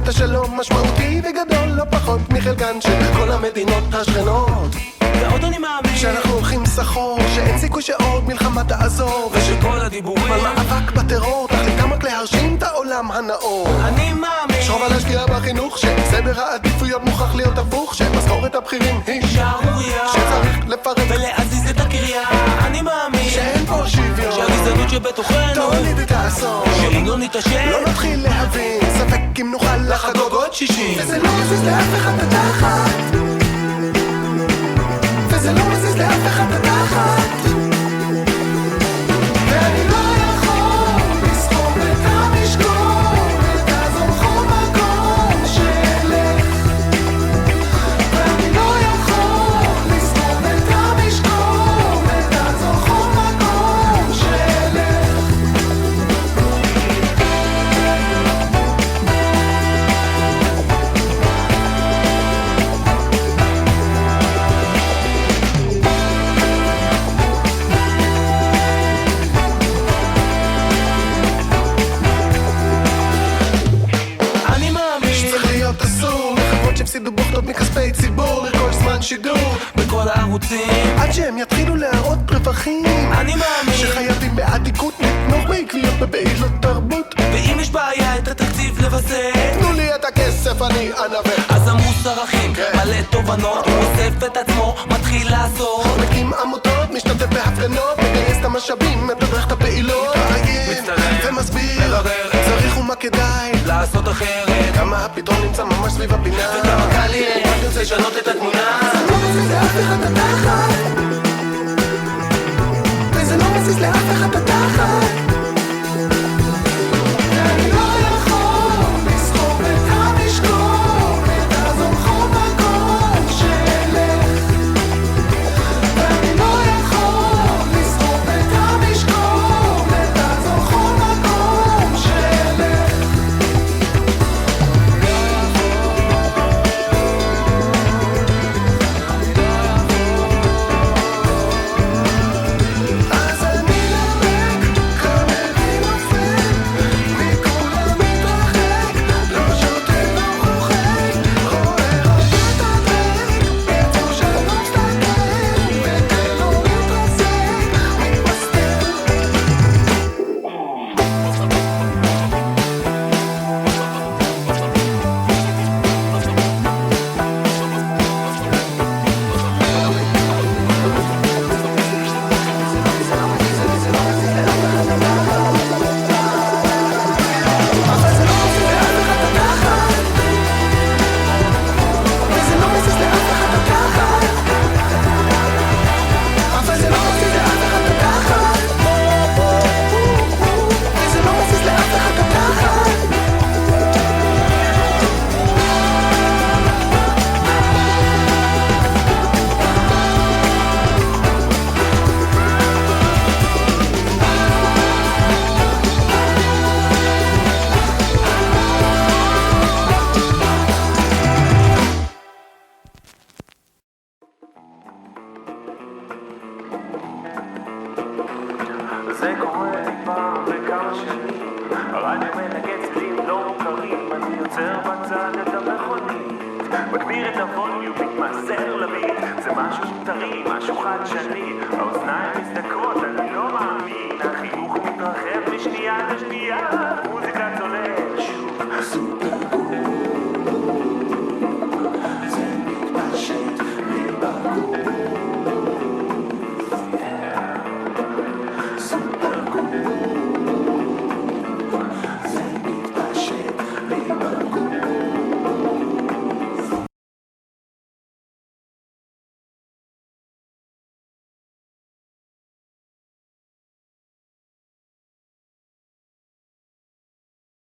קטע שלום משמעותי וגדול לא פחות מחלקן של כל המדינות השכנות. ועוד אני מאמין שאנחנו הולכים סחור, שאין סיכוי שעוד מלחמה תעזור, ושכל הדיבורים על מאבק בטרור תכליתם רק להרשים את העולם הנאור. אני מאמין שרוב להשקיע בחינוך, שסדר העדיפויות מוכרח להיות הפוך, שמשכורת הבכירים היא שערוריה, שצריך לפרק ולהזיז את הקריה. אני מאמין שאין פה שוויון, שהגזענות שבתוכנו תוליד את האסון, שאם לא נתעשת לא נתחיל להבין ספק אם נוכל לחגוג עוד 60. וזה לא מזיז לאף אחד בתחת, וזה לא מזיז לאף אחד בתחת, ואני לא יכול לסחוב את המשקול, ותעזור כל מקום שילך, ואני לא יכול לסחוב את המשקול, ותעזור כל מקום שילך. שהפסידו בוחדות מכספי ציבור לרכוש זמן שידור בכל הערוצים עד שהם יתחילו להראות רווחים. אני מאמין שחייבים בעדיקות לתמוך בעקביות בפעילות תרבות, ואם יש בעיה את התקציב לבסס, תנו לי את הכסף אני אנווט. אז המוסר אחים מלא תובנות, הוא אוסף את עצמו מתחיל לעשות, מקים עמותות, משתתף בהפגנות, מגייס את המשאבים, מתדרך את הפעילות, מצטלם ומסביר צריך ומה כדאי לעשות אחרת, כמה הפתרון נמצא ממש סביב הפינה, וכמה קל יהיה רק נרצה לשנות את התמונה. זה לא מזיז לאף אחד בתחת, וזה לא מזיז לאף אחד בתחת, ואני לא יכול לסחוב את המשקול, ותעזור כל מקום שילך, ואני לא יכול לסחוב את המשקול, ותעזור כל מקום שילך. אז אני למק, כמבין נופל, מכולם מתרחק, לא שוטט לא רוחק, רואה רק את הדרק, יצאו שלא מסתכל, ותן לו להתרסק, מתמסתר. אבל זה לא מזיז לאף אחד בתחת, וזה לא מזיז לאף אחד בתחת, אבל זה לא מזיז לאף אחד בתחת, וזה לא מזיז לאף אחד בתחת. זה קורה פעם בכמה שנים, הרדיו מנגן צלילים לא מוכרים, אני יוצר בצד את המכונית, מגביר את הווליום, מתמסר לביט, זה משהו טרי, משהו חדשני, האוזניים מזדקרות, אני לא מאמין, החיוך מתרחב משנייה לשנייה, מוזיקה צוללת שוב,